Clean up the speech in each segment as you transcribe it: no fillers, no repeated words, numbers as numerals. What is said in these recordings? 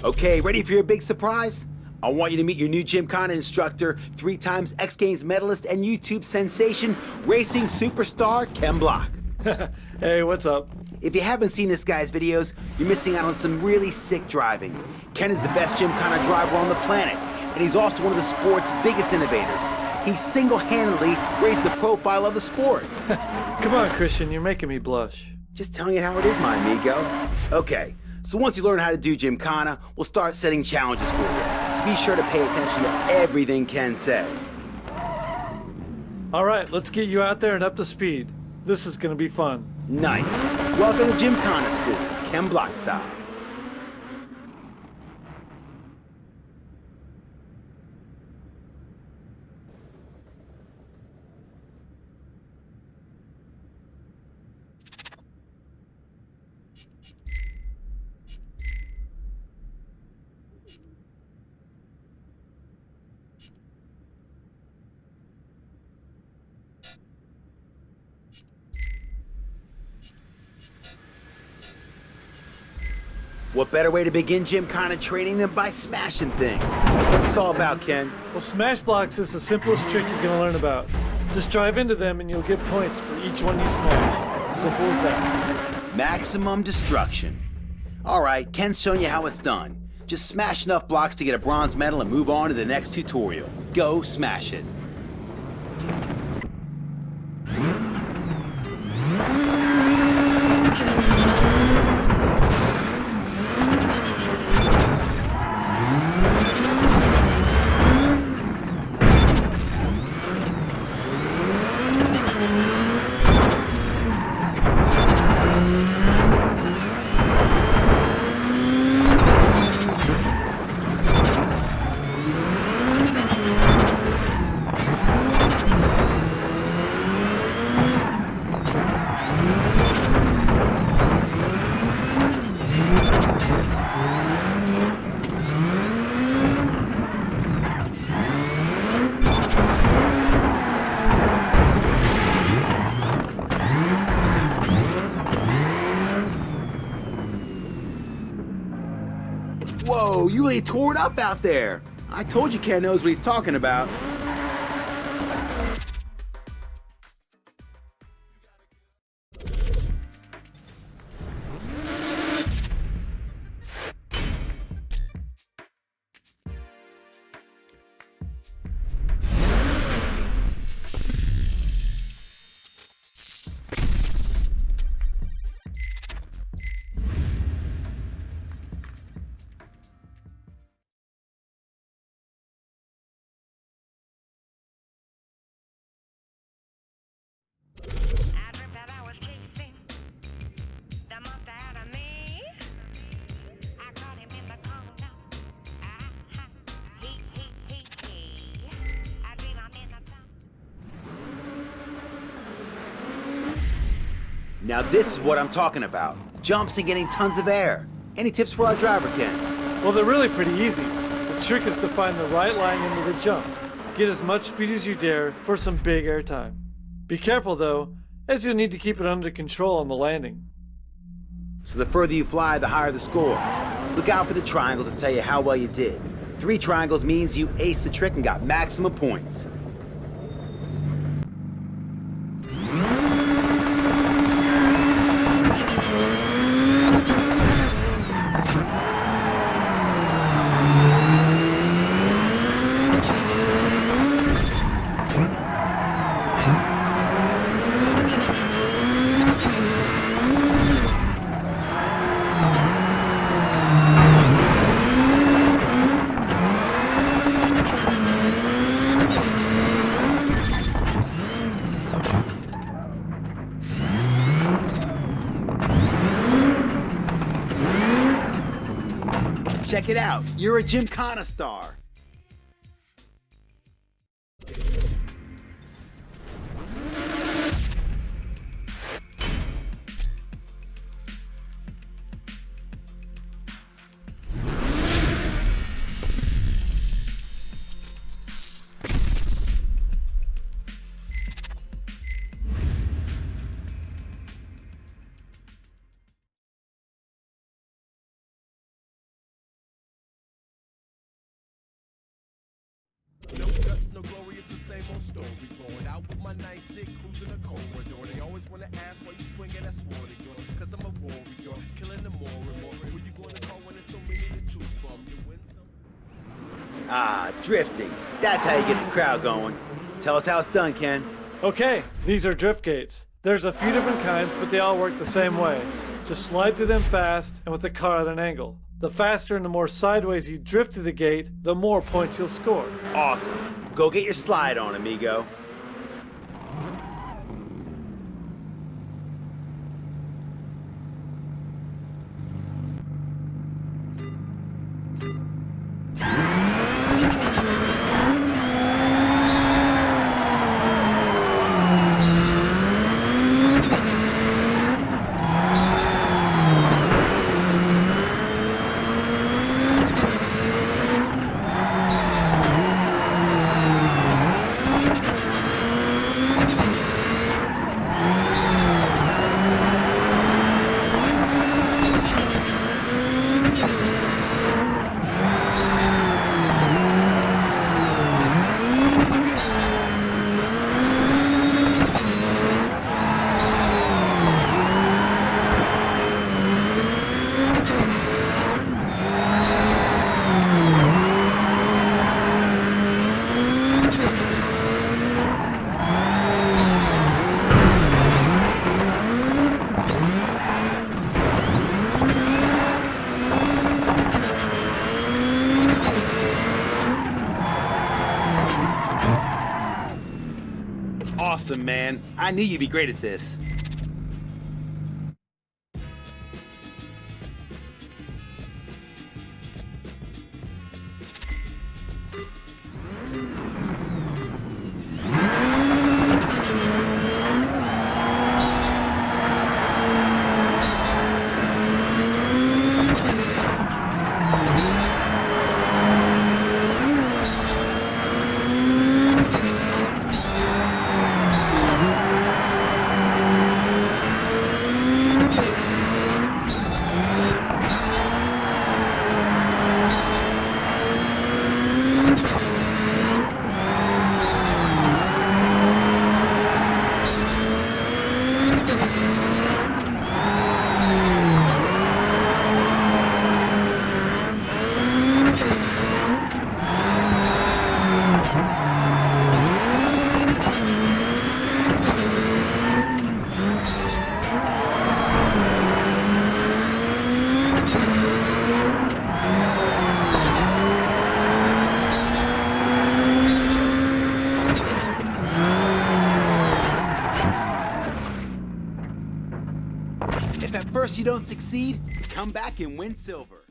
Okay, ready for your big surprise? I want you to meet your new Gymkhana instructor, 3-time X Games medalist and YouTube sensation, racing superstar Ken Block. Hey, what's up? If you haven't seen this guy's videos, you're missing out on some really sick driving. Ken is the best Gymkhana driver on the planet, and he's also one of the sport's biggest innovators. He single-handedly raised the profile of the sport. Come on, Christian, you're making me blush. Just telling you how it is, my amigo. Okay, so once you learn how to do Gymkhana, we'll start setting challenges for you. So be sure to pay attention to everything Ken says. All right, let's get you out there and up to speed. This is gonna be fun. Nice. Welcome to Gymkhana School, Ken Block style. What better way to begin Gymkhana training than by smashing things? What's this all about, Ken? Well, smash blocks is the simplest trick you're gonna learn about. Just drive into them and you'll get points for each one you smash. Simple as that. Maximum destruction. All right, Ken's showing you how it's done. Just smash enough blocks to get a bronze medal and move on to the next tutorial. Go smash it. Whoa, you really tore it up out there. I told you Ken knows what he's talking about. Now this is what I'm talking about. Jumps and getting tons of air. Any tips for our driver, Ken? Well, they're really pretty easy. The trick is to find the right line into the jump. Get as much speed as you dare for some big air time. Be careful though, as you'll need to keep it under control on the landing. So the further you fly, the higher the score. Look out for the triangles to tell you how well you did. 3 triangles means you aced the trick and got maximum points. Check it out, you're a Gymkhana star. no glory, it's the same old story. Going out with my nightstick, cruising a corridor. They always wanna ask why you swinging that sword of yours. Cause I'm a warrior, killing them more and more. Who you gonna call when there's so many to choose from? You win some. Ah, drifting. That's how you get the crowd going. Tell us how it's done, Ken. Okay, these are drift gates. There's a few different kinds, but they all work the same way. Just slide through them fast and with the car at an angle. The faster and the more sideways you drift through the gate, the more points you'll score. Awesome. Go get your slide on, amigo. Awesome, man. I knew you'd be great at this. If at first you don't succeed, come back and win silver.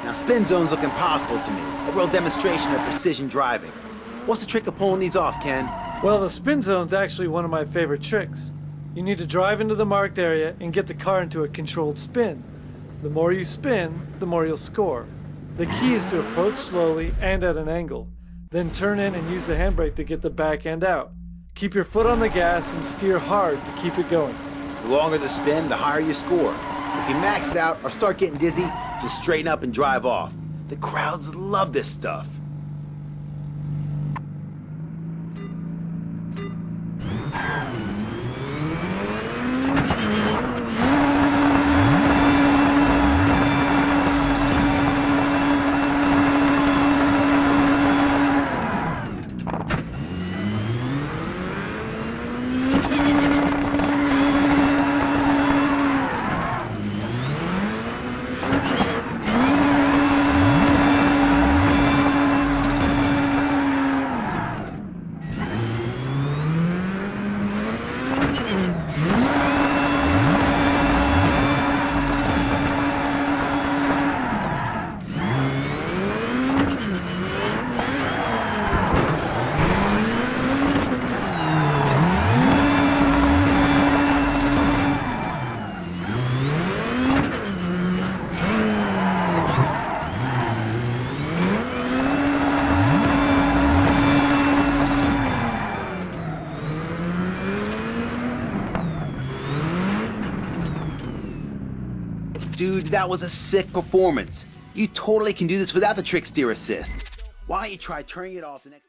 Now spin zones look impossible to me, a real demonstration of precision driving. What's the trick of pulling these off, Ken? Well, the spin zone's actually one of my favorite tricks. You need to drive into the marked area and get the car into a controlled spin. The more you spin, the more you'll score. The key is to approach slowly and at an angle, then turn in and use the handbrake to get the back end out. Keep your foot on the gas and steer hard to keep it going. The longer the spin, the higher you score. If you max out or start getting dizzy, just straighten up and drive off. The crowds love this stuff. Dude, that was a sick performance. You totally can do this without the trick steer assist. Why don't you try turning it off the next...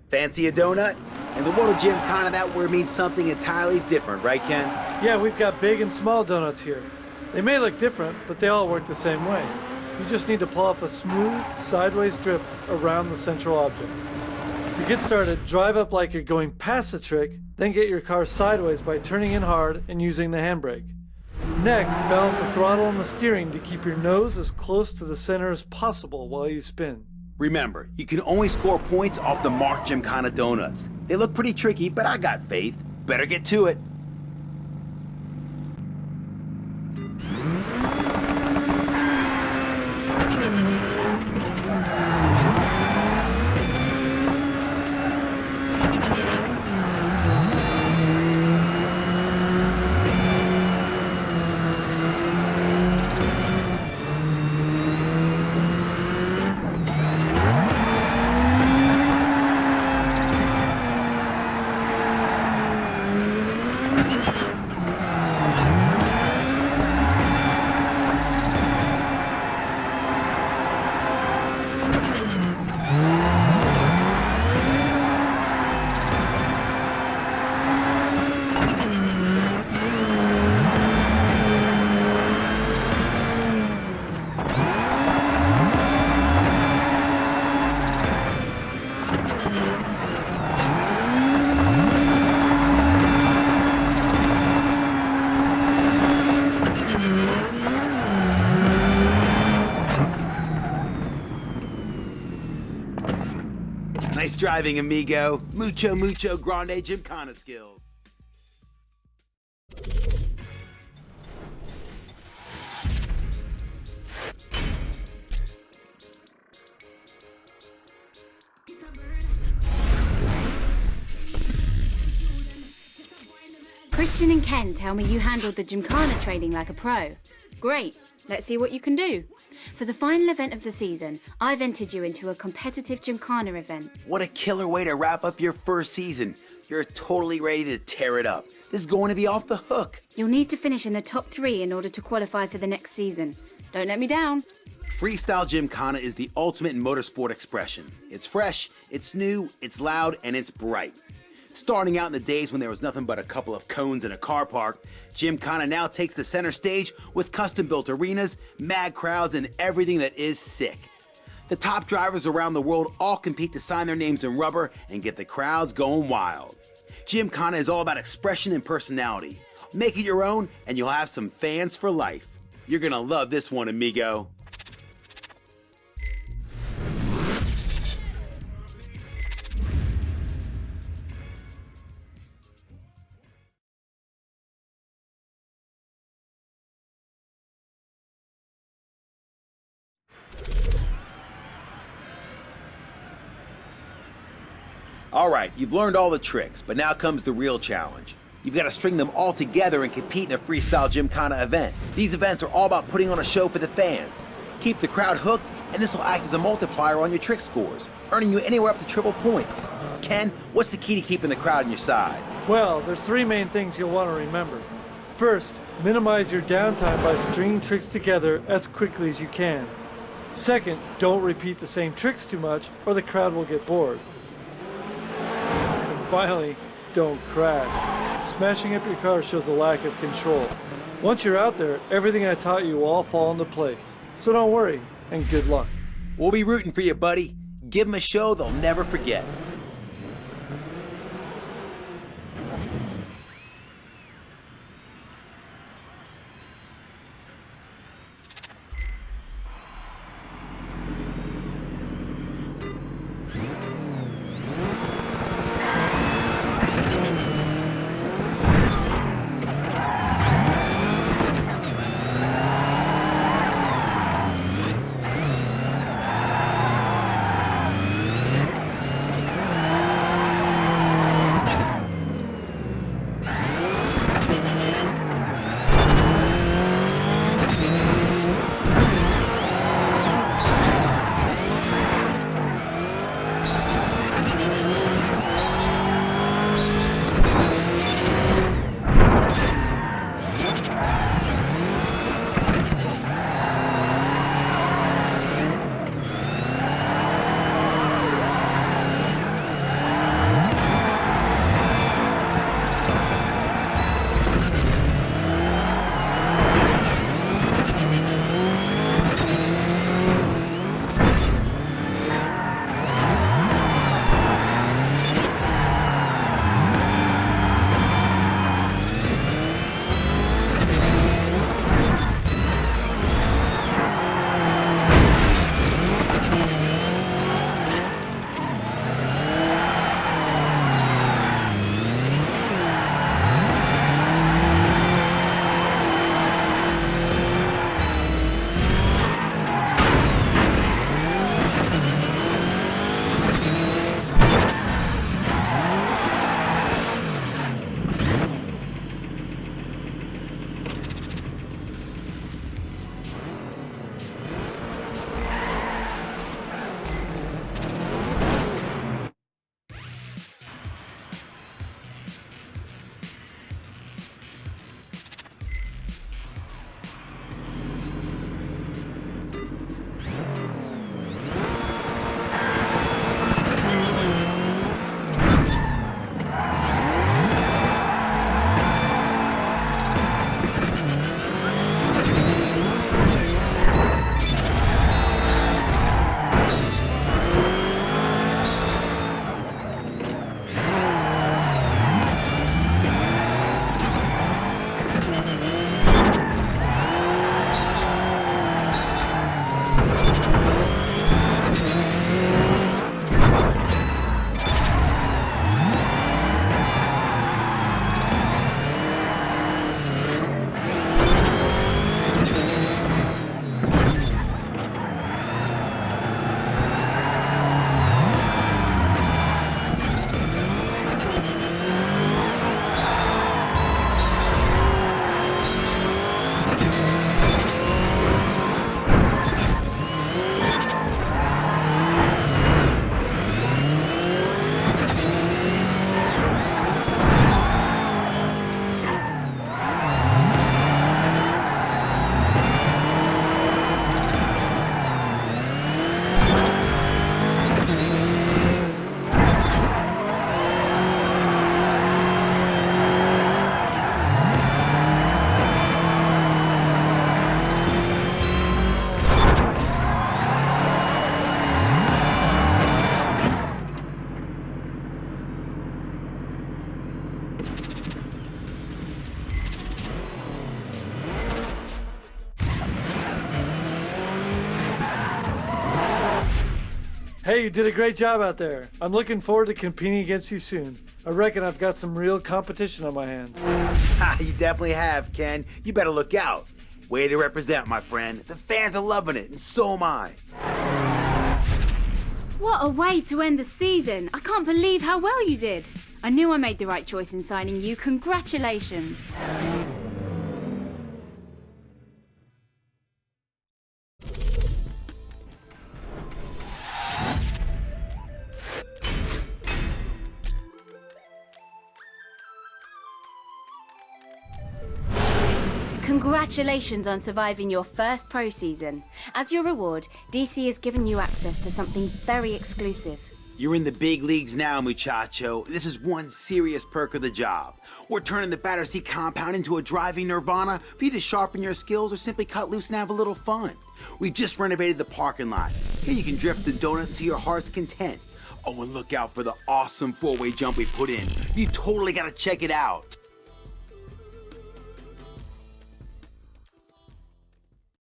Fancy a donut? In the world of Gymkhana, that word means something entirely different, right, Ken? Yeah, we've got big and small donuts here. They may look different, but they all work the same way. You just need to pull off a smooth, sideways drift around the central object. To get started, drive up like you're going past the trick, then get your car sideways by turning in hard and using the handbrake. Next, balance the throttle and the steering to keep your nose as close to the center as possible while you spin. Remember, you can only score points off the marked Gymkhana donuts. They look pretty tricky, but I got faith. Better get to it. Nice driving, amigo. Mucho, mucho grande Gymkhana skills. Christian and Ken tell me you handled the Gymkhana training like a pro. Great, let's see what you can do. For the final event of the season, I've entered you into a competitive Gymkhana event. What a killer way to wrap up your first season. You're totally ready to tear it up. This is going to be off the hook. You'll need to finish in the top 3 in order to qualify for the next season. Don't let me down. Freestyle Gymkhana is the ultimate in motorsport expression. It's fresh, it's new, it's loud, and it's bright. Starting out in the days when there was nothing but a couple of cones in a car park, Gymkhana now takes the center stage with custom-built arenas, mad crowds, and everything that is sick. The top drivers around the world all compete to sign their names in rubber and get the crowds going wild. Gymkhana is all about expression and personality. Make it your own, and you'll have some fans for life. You're gonna love this one, amigo. Alright, you've learned all the tricks, but now comes the real challenge. You've got to string them all together and compete in a freestyle Gymkhana event. These events are all about putting on a show for the fans. Keep the crowd hooked, and this will act as a multiplier on your trick scores, earning you anywhere up to triple points. Ken, what's the key to keeping the crowd on your side? Well, there's 3 main things you'll want to remember. First, minimize your downtime by stringing tricks together as quickly as you can. Second, don't repeat the same tricks too much, or the crowd will get bored. Finally, don't crash. Smashing up your car shows a lack of control. Once you're out there, everything I taught you will all fall into place. So don't worry, and good luck. We'll be rooting for you, buddy. Give them a show they'll never forget. Hey, you did a great job out there. I'm looking forward to competing against you soon. I reckon I've got some real competition on my hands. Ha, you definitely have, Ken. You better look out. Way to represent, my friend. The fans are loving it, and so am I. What a way to end the season. I can't believe how well you did. I knew I made the right choice in signing you. Congratulations. Congratulations on surviving your first pro season. As your reward, DC has given you access to something very exclusive. You're in the big leagues now, muchacho. This is one serious perk of the job. We're turning the Battersea compound into a driving nirvana for you to sharpen your skills or simply cut loose and have a little fun. We've just renovated the parking lot. Here you can drift the donut to your heart's content. Oh, and look out for the awesome four-way jump we put in. You totally gotta check it out.